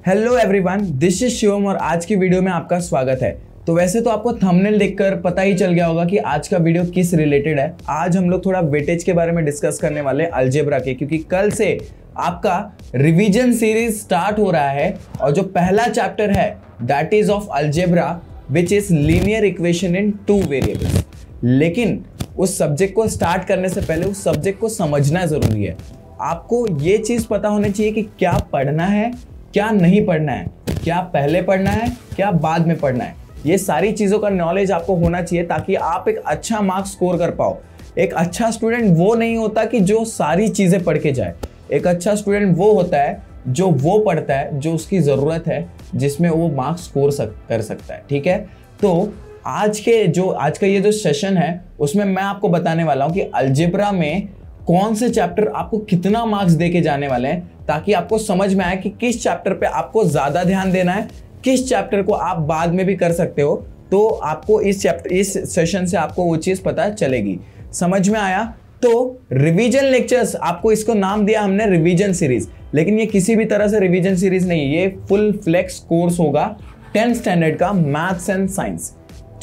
Hello everyone, this is Shivam और आज की वीडियो में आपका स्वागत है। तो वैसे तो आपको थंबनेल देखकर पता ही चल गया होगा कि आज का वीडियो किस रिलेटेड है। आज हम लोग थोड़ा वेटेज के बारे में डिस्कस करने वाले अलजेब्रा के, क्योंकि कल से आपका रिवीजन सीरीज स्टार्ट हो रहा है और जो पहला चैप्टर है that is of algebra which is linear equation in two variables. लेकिन उस सब्जेक्ट को स्टार्ट करने से पहले उस सब्जेक्ट को समझना जरूरी है। आपको ये चीज पता होनी चाहिए कि क्या पढ़ना है, क्या नहीं पढ़ना है, क्या पहले पढ़ना है, क्या बाद में पढ़ना है। ये सारी चीज़ों का नॉलेज आपको होना चाहिए ताकि आप एक अच्छा मार्क्स स्कोर कर पाओ। एक अच्छा स्टूडेंट वो नहीं होता कि जो सारी चीज़ें पढ़ के जाए। एक अच्छा स्टूडेंट वो होता है जो वो पढ़ता है जो उसकी ज़रूरत है, जिसमें वो मार्क्स स्कोर कर सकता है। ठीक है, तो आज का ये जो सेशन है उसमें मैं आपको बताने वाला हूँ कि अलजेब्रा में कौन से चैप्टर आपको कितना मार्क्स दे के जाने वाले हैं, ताकि आपको समझ में आए कि किस चैप्टर पे आपको ज्यादा ध्यान देना है, किस चैप्टर को आप बाद में भी कर सकते हो। तो आपको इस सेशन से आपको वो चीज पता चलेगी। समझ में आया? तो रिवीजन लेक्चर्स, आपको इसको नाम दिया हमने रिवीजन सीरीज, लेकिन ये किसी भी तरह से रिवीजन सीरीज नहीं, ये फुल फ्लेक्स कोर्स होगा 10th स्टैंडर्ड का मैथ्स एंड साइंस।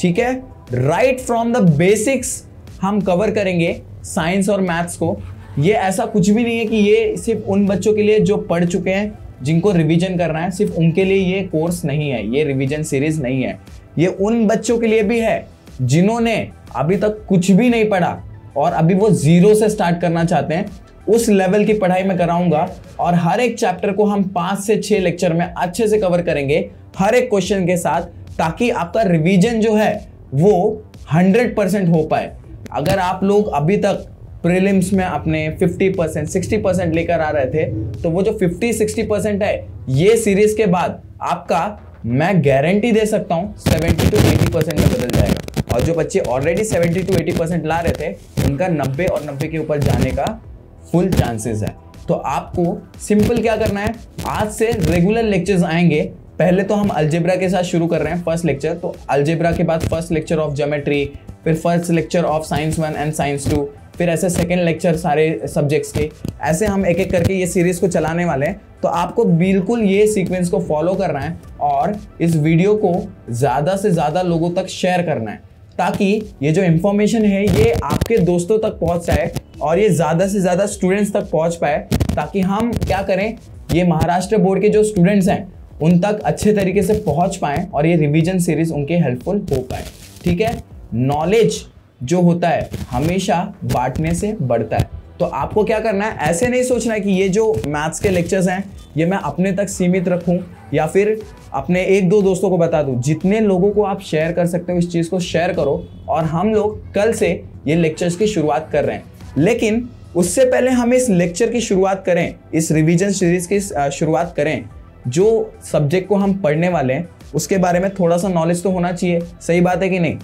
ठीक है, राइट फ्रॉम द बेसिक्स हम कवर करेंगे साइंस और मैथ्स को। ये ऐसा कुछ भी नहीं है कि ये सिर्फ उन बच्चों के लिए जो पढ़ चुके हैं, जिनको रिवीजन करना है, सिर्फ उनके लिए ये कोर्स नहीं है, ये रिवीजन सीरीज नहीं है। ये उन बच्चों के लिए भी है जिन्होंने अभी तक कुछ भी नहीं पढ़ा और अभी वो जीरो से स्टार्ट करना चाहते हैं। उस लेवल की पढ़ाई मैं कराऊंगा और हर एक चैप्टर को हम 5 से 6 लेक्चर में अच्छे से कवर करेंगे, हर एक क्वेश्चन के साथ, ताकि आपका रिवीजन जो है वो 100% हो पाए। अगर आप लोग अभी तक प्रीलिम्स में अपने 50%, 60% लेकर आ रहे थे, तो वो जो 50-60% है, ये सीरीज के बाद आपका मैं गारंटी दे सकता हूं 70-80% में बदल जाएगा। और जो बच्चे ऑलरेडी 70-80% ला रहे थे, उनका 90 और 90 के ऊपर जाने का फुल चांसेस है। तो आपको सिंपल क्या करना है, आज से रेगुलर लेक्चर्स आएंगे। पहले तो हम अलजेब्रा के साथ शुरू कर रहे हैं, फर्स्ट लेक्चर। तो अलजेब्रा के बाद फर्स्ट लेक्चर ऑफ ज्योमेट्री, फिर first lecture of science 1 and science 2, फिर ऐसे सेकेंड लेक्चर सारे सब्जेक्ट्स के। ऐसे हम एक एक करके ये सीरीज को चलाने वाले हैं। तो आपको बिल्कुल ये सीक्वेंस को फॉलो करना है और इस वीडियो को ज़्यादा से ज़्यादा लोगों तक शेयर करना है, ताकि ये जो इंफॉर्मेशन है ये आपके दोस्तों तक पहुंच जाए और ये ज़्यादा से ज़्यादा स्टूडेंट्स तक पहुंच पाए, ताकि हम क्या करें, ये महाराष्ट्र बोर्ड के जो स्टूडेंट्स हैं उन तक अच्छे तरीके से पहुंच पाएं और ये रिवीजन सीरीज उनके हेल्पफुल हो पाए। ठीक है, नॉलेज जो होता है हमेशा बांटने से बढ़ता है। तो आपको क्या करना है, ऐसे नहीं सोचना है कि ये जो मैथ्स के लेक्चर्स हैं ये मैं अपने तक सीमित रखूं या फिर अपने 1-2 दोस्तों को बता दूं। जितने लोगों को आप शेयर कर सकते हो इस चीज़ को शेयर करो। और हम लोग कल से ये लेक्चर्स की शुरुआत कर रहे हैं, लेकिन उससे पहले हम इस लेक्चर की शुरुआत करें, इस रिवीजन सीरीज की शुरुआत करें। जो सब्जेक्ट को हम पढ़ने वाले हैं उसके बारे में थोड़ा सा नॉलेज तो होना चाहिए। सही बात है कि नहीं?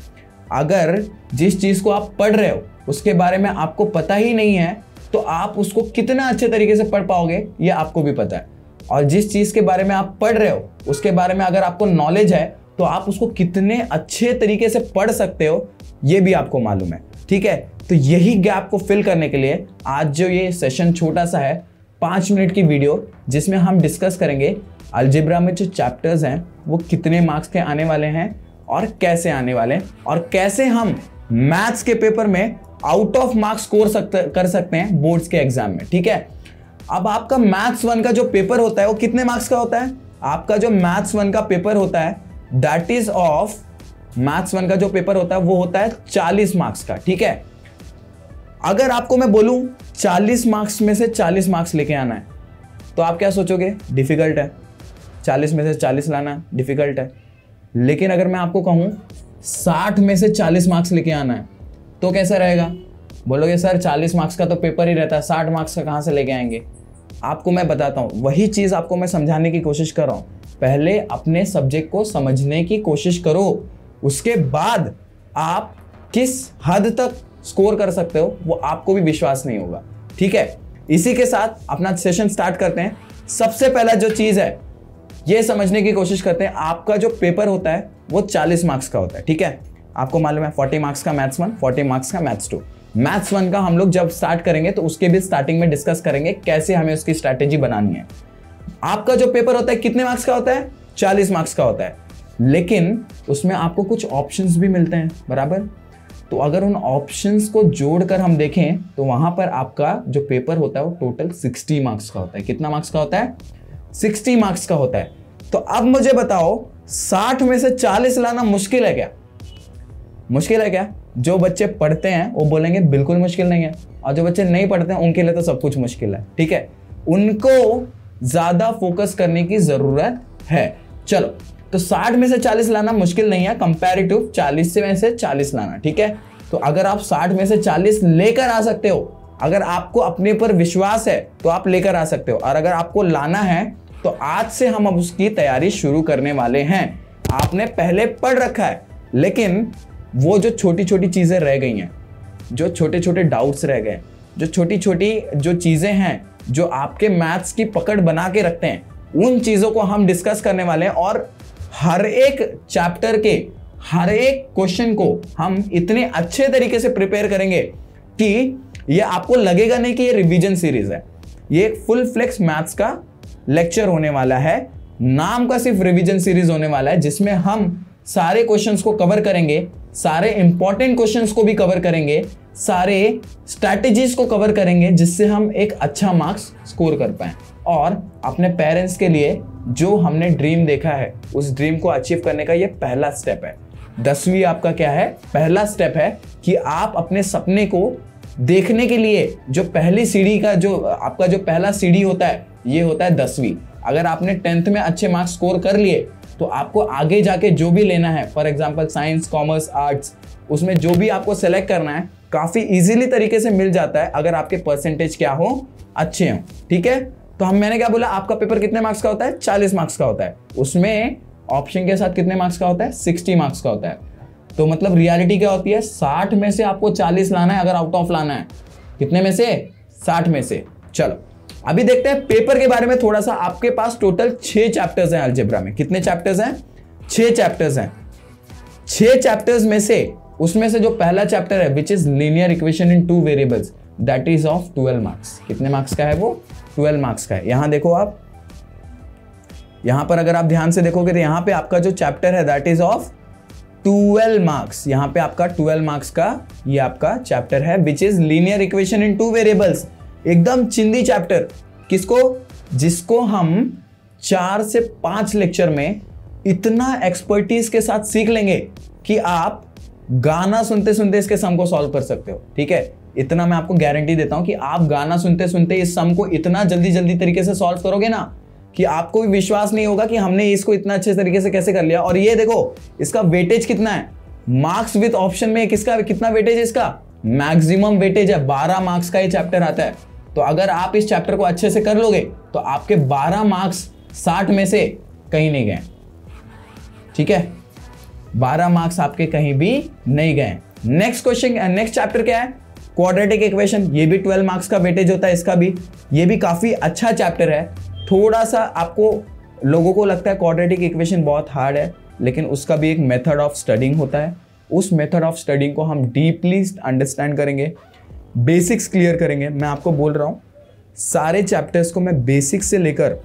अगर जिस चीज़ को आप पढ़ रहे हो उसके बारे में आपको पता ही नहीं है, तो आप उसको कितना अच्छे तरीके से पढ़ पाओगे ये आपको भी पता है। और जिस चीज़ के बारे में आप पढ़ रहे हो उसके बारे में अगर आपको नॉलेज है, तो आप उसको कितने अच्छे तरीके से पढ़ सकते हो ये भी आपको मालूम है। ठीक है, तो यही गैप को फिल करने के लिए आज जो ये सेशन छोटा सा है, 5 मिनट की वीडियो, जिसमें हम डिस्कस करेंगे अलजेब्रा में जो चैप्टर्स हैं वो कितने मार्क्स के आने वाले हैं और कैसे आने वाले हैं, और कैसे हम मैथ्स के पेपर में आउट ऑफ मार्क्स स्कोर कर सकते हैं बोर्ड्स के एग्जाम में। ठीक है, अब आपका मैथ्स 1 का जो पेपर होता है वो कितने मार्क्स का होता है? आपका जो मैथ्स 1 का पेपर होता है दैट इज ऑफ मैथ्स 1 का जो पेपर होता है वो होता है 40 मार्क्स का। ठीक है, अगर आपको मैं बोलूं 40 मार्क्स में से 40 मार्क्स लेके आना है, तो आप क्या सोचोगे? डिफिकल्ट है। 40 में से 40 लाना डिफिकल्ट है। लेकिन अगर मैं आपको कहूं 60 में से 40 मार्क्स लेके आना है, तो कैसा रहेगा? बोलोगे सर 40 मार्क्स का तो पेपर ही रहता है, 60 मार्क्स का कहां से लेके आएंगे? आपको मैं बताता हूं, वही चीज आपको मैं समझाने की कोशिश कर रहा हूं। पहले अपने सब्जेक्ट को समझने की कोशिश करो, उसके बाद आप किस हद तक स्कोर कर सकते हो वो आपको भी विश्वास नहीं होगा। ठीक है, इसी के साथ अपना सेशन स्टार्ट करते हैं। सबसे पहला जो चीज है ये समझने की कोशिश करते हैं, आपका जो पेपर होता है वो 40 मार्क्स का होता है। ठीक है, आपको मालूम है 40 मार्क्स का मैथ्स 1, 40 मार्क्स का मैथ्स 2। मैथ्स 1 का हम लोग जब स्टार्ट करेंगे तो उसके भी स्टार्टिंग में डिस्कस करेंगे कैसे हमें उसकी स्ट्रैटेजी बनानी है। आपका जो पेपर होता है कितने मार्क्स का होता है? 40 मार्क्स का होता है, लेकिन उसमें आपको कुछ ऑप्शंस भी मिलते हैं, बराबर। तो अगर उन ऑप्शंस को जोड़कर हम देखें तो वहां पर आपका जो पेपर होता है वो टोटल 60 मार्क्स का होता है। कितना मार्क्स का होता है? 60 मार्क्स का होता है। तो अब मुझे बताओ 60 में से 40 लाना मुश्किल है क्या? मुश्किल है क्या? जो बच्चे पढ़ते हैं वो बोलेंगे बिल्कुल मुश्किल नहीं है, और जो बच्चे नहीं पढ़ते हैं उनके लिए तो सब कुछ मुश्किल है। ठीक है, उनको ज्यादा फोकस करने की जरूरत है। चलो, तो 60 में से 40 लाना मुश्किल नहीं है, कंपैरेटिव 40 में से 40 लाना। ठीक है, तो अगर आप 60 में से 40 लेकर आ सकते हो, अगर आपको अपने पर विश्वास है तो आप लेकर आ सकते हो, और अगर आपको लाना है तो आज से हम अब उसकी तैयारी शुरू करने वाले हैं। आपने पहले पढ़ रखा है, लेकिन वो जो छोटी छोटी चीजें रह गई हैं, जो छोटे छोटे डाउट्स रह गए, जो छोटी छोटी जो चीजें हैं जो आपके मैथ्स की पकड़ बना के रखते हैं, उन चीजों को हम डिस्कस करने वाले हैं। और हर एक चैप्टर के हर एक क्वेश्चन को हम इतने अच्छे तरीके से प्रिपेयर करेंगे कि ये आपको लगेगा नहीं कि ये रिवीजन सीरीज है, ये एक फुल फ्लेक्स मैथ्स का लेक्चर होने वाला है। नाम का सिर्फ रिवीजन सीरीज होने वाला है, जिसमें हम सारे क्वेश्चंस को कवर करेंगे, सारे इंपॉर्टेंट क्वेश्चंस को भी कवर करेंगे, सारे स्ट्रैटेजीज को कवर करेंगे, जिससे हम एक अच्छा मार्क्स स्कोर कर पाए और अपने पेरेंट्स के लिए जो हमने ड्रीम देखा है उस ड्रीम को अचीव करने का ये पहला स्टेप है। 10वीं आपका क्या है? पहला स्टेप है कि आप अपने सपने को देखने के लिए जो पहली सीढ़ी का जो आपका जो पहला सीढ़ी होता है ये होता है 10वीं। अगर आपने 10th में अच्छे मार्क्स स्कोर कर लिए तो आपको आगे जाके जो भी लेना है, for example science, commerce, arts, उसमें जो भी आपको सेलेक्ट करना है काफी इजीली तरीके से मिल जाता है अगर आपके परसेंटेज क्या हो, अच्छे हो। ठीक है, तो मैंने क्या बोला, आपका पेपर कितने मार्क्स का होता है? 40 मार्क्स का होता है। उसमें ऑप्शन के साथ कितने मार्क्स का होता है? 60 मार्क्स का होता है। तो मतलब रियलिटी क्या होती है? 60 में से आपको 40 लाना है अगर आउट ऑफ लाना है। कितने में से? 60 में से। चलो अभी देखते हैं पेपर के बारे में थोड़ा सा। आपके पास टोटल 6 चैप्टर्स हैं अलजेब्रा में। कितने चैप्टर्स हैं? 6 चैप्टर्स हैं। 6 चैप्टर्स में से उसमें से जो पहला चैप्टर है which is linear equation in 2 variables, that is of 12 marks. कितने मार्क्स का है वो? 12 मार्क्स का है। यहां देखो आप, यहां पर अगर आप ध्यान से देखोगे तो यहां पे आपका जो चैप्टर है दैट इज ऑफ 12 मार्क्स। यहां पे आपका 12 मार्क्स का ये आपका चैप्टर है which is linear equation in 2 variables. एकदम चिंदी चैप्टर। किसको? जिसको हम 4 से 5 लेक्चर में इतना एक्सपर्टीज के साथ सीख लेंगे कि आप गाना सुनते सुनते इसके सम को सॉल्व कर सकते हो। ठीक है, इतना मैं आपको गारंटी देता हूं कि आप गाना सुनते सुनते इस सम को इतना जल्दी जल्दी तरीके से सॉल्व करोगे ना कि आपको भी विश्वास नहीं होगा कि हमने इसको इतना अच्छे तरीके से कैसे कर लिया। और ये देखो इसका वेटेज कितना है, मार्क्स विद ऑप्शन में किसका कितना वेटेज है? इसका मैक्सिमम वेटेज है, 12 मार्क्स का ये चैप्टर आता है। तो अगर आप इस चैप्टर को अच्छे से कर लोगे तो आपके 12 मार्क्स 60 में से कहीं नहीं गए। ठीक है, 12 मार्क्स आपके कहीं भी नहीं गए। नेक्स्ट क्वेश्चन, नेक्स्ट चैप्टर क्या है? Quadratic equation. ये भी 12 मार्क्स का वेटेज होता है इसका भी। ये भी काफी अच्छा चैप्टर है। थोड़ा सा आपको लोगों को लगता है क्वाड्रेटिक इक्वेशन बहुत हार्ड है, लेकिन उसका भी एक मेथड ऑफ स्टडिंग होता है। उस मेथड ऑफ स्टडिंग को हम डीपली अंडरस्टैंड करेंगे, बेसिक्स क्लियर करेंगे। मैं आपको बोल रहा हूं सारे चैप्टर्स को मैं बेसिक से लेकर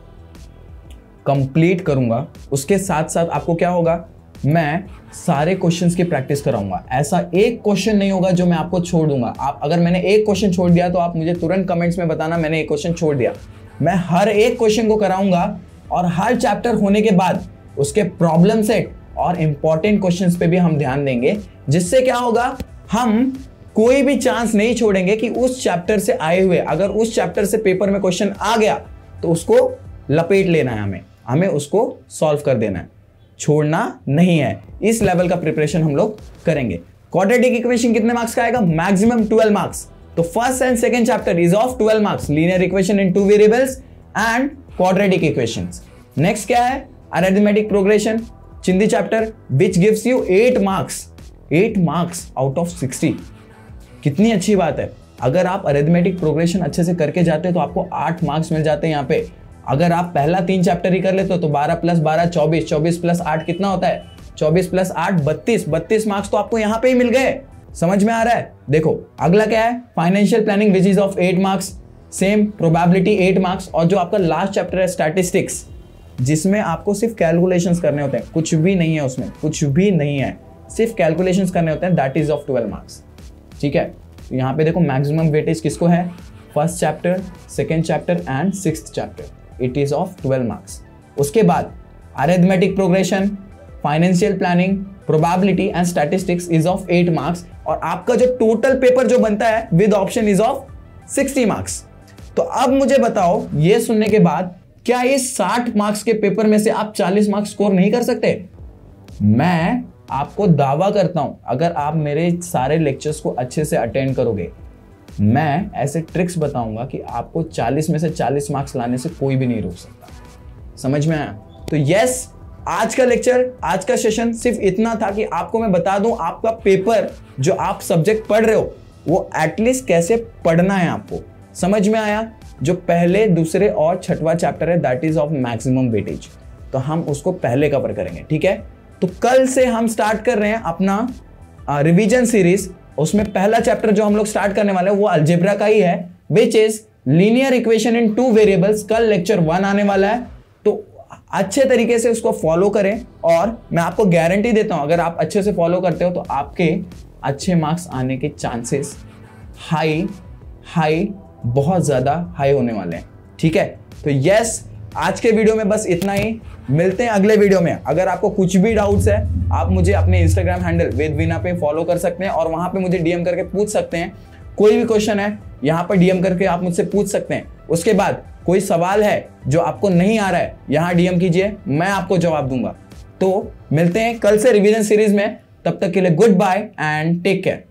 कंप्लीट करूंगा। उसके साथ साथ आपको क्या होगा, मैं सारे क्वेश्चंस की प्रैक्टिस कराऊंगा। ऐसा एक क्वेश्चन नहीं होगा जो मैं आपको छोड़ दूंगा। आप अगर मैंने एक क्वेश्चन छोड़ दिया तो आप मुझे तुरंत कमेंट्स में बताना मैंने एक क्वेश्चन छोड़ दिया। मैं हर एक क्वेश्चन को कराऊंगा और हर चैप्टर होने के बाद उसके प्रॉब्लम सेट और इंपॉर्टेंट क्वेश्चंस पे भी हम ध्यान देंगे, जिससे क्या होगा, हम कोई भी चांस नहीं छोड़ेंगे कि उस चैप्टर से आए हुए, अगर उस चैप्टर से पेपर में क्वेश्चन आ गया तो उसको लपेट लेना है, हमें उसको सॉल्व कर देना है, छोड़ना नहीं है। इस लेवल का प्रिपरेशन हम लोग करेंगे। क्वाड्रेटिक इक्वेशन कितने मार्क्स का आएगा? Maximum 12 marks. तो first and second chapter is of 12 marks, linear equation in 2 variables and quadratic equations. Next क्या है? अरिथमेटिक प्रोग्रेशन, चिंदी chapter which gives you 8 marks. 8 marks out of 60। कितनी अच्छी बात है। अगर आप अरिथमेटिक प्रोग्रेशन अच्छे से करके जाते हैं तो आपको 8 मार्क्स मिल जाते हैं यहाँ पे। अगर आप पहला 3 चैप्टर ही कर लेते हो तो 12 + 12 24, 24 + 8 कितना होता है? 24 + 8 32। 32 मार्क्स तो आपको यहाँ पे ही मिल गए। समझ में आ रहा है? देखो अगला क्या है? Financial planning which is of 8 marks. Same probability 8 marks, और जो आपका लास्ट चैप्टर है स्टैटिस्टिक्स, जिसमें आपको सिर्फ कैलकुलेशंस करने होते हैं, कुछ भी नहीं है उसमें, कुछ भी नहीं है, सिर्फ कैलकुलेशंस करने होते हैं, दैट इज ऑफ 12 मार्क्स। ठीक है, तो यहाँ पे देखो मैक्सिमम वेटेज किसको है, first chapter, second chapter and sixth chapter, it is of 12 marks. उसके बाद arithmetic progression, financial planning, probability and statistics is of 8 marks, और आपका जो टोटल पेपर जो बनता है with option is of 60 marks. तो अब मुझे बताओ, ये सुनने के बाद क्या ये 60 मार्क्स के पेपर में से आप 40 मार्क्स स्कोर नहीं कर सकते? मैं आपको दावा करता हूं, अगर आप मेरे सारे लेक्चर्स को अच्छे से अटेंड करोगे, मैं ऐसे ट्रिक्स बताऊंगा कि आपको 40 में से 40 मार्क्स लाने से कोई भी नहीं रोक सकता। समझ में आया? तो यस, आज का लेक्चर, आज का सेशन सिर्फ इतना था कि आपको मैं बता दूं आपका पेपर जो आप सब्जेक्ट पढ़ रहे हो वो एटलीस्ट कैसे पढ़ना है आपको। समझ में आया? जो पहले, दूसरे और छठवां चैप्टर है that is of maximum weightage, तो हम उसको पहले कवर करेंगे। ठीक है, तो कल से हम स्टार्ट कर रहे हैं अपना रिवीजन सीरीज। उसमें पहला चैप्टर जो हम लोग स्टार्ट करने वाले हैं वो अलजेब्रा का ही है, which is linear equation in 2 variables. कल लेक्चर 1 आने वाला है, तो अच्छे तरीके से उसको फॉलो करें, और मैं आपको गारंटी देता हूं अगर आप अच्छे से फॉलो करते हो तो आपके अच्छे मार्क्स आने के चांसेस हाई बहुत ज्यादा हाई होने वाले हैं। ठीक है, तो यस, आज के वीडियो में बस इतना ही। मिलते हैं अगले वीडियो में। अगर आपको कुछ भी डाउट्स है, आप मुझे अपने इंस्टाग्राम हैंडल वेदवीना पे फॉलो कर सकते हैं, और वहां पे मुझे डीएम करके पूछ सकते हैं। कोई भी क्वेश्चन है यहाँ पर डीएम करके आप मुझसे पूछ सकते हैं। उसके बाद कोई सवाल है जो आपको नहीं आ रहा है, यहाँ डीएम कीजिए, मैं आपको जवाब दूंगा। तो मिलते हैं कल से रिवीजन सीरीज में, तब तक के लिए goodbye and take care.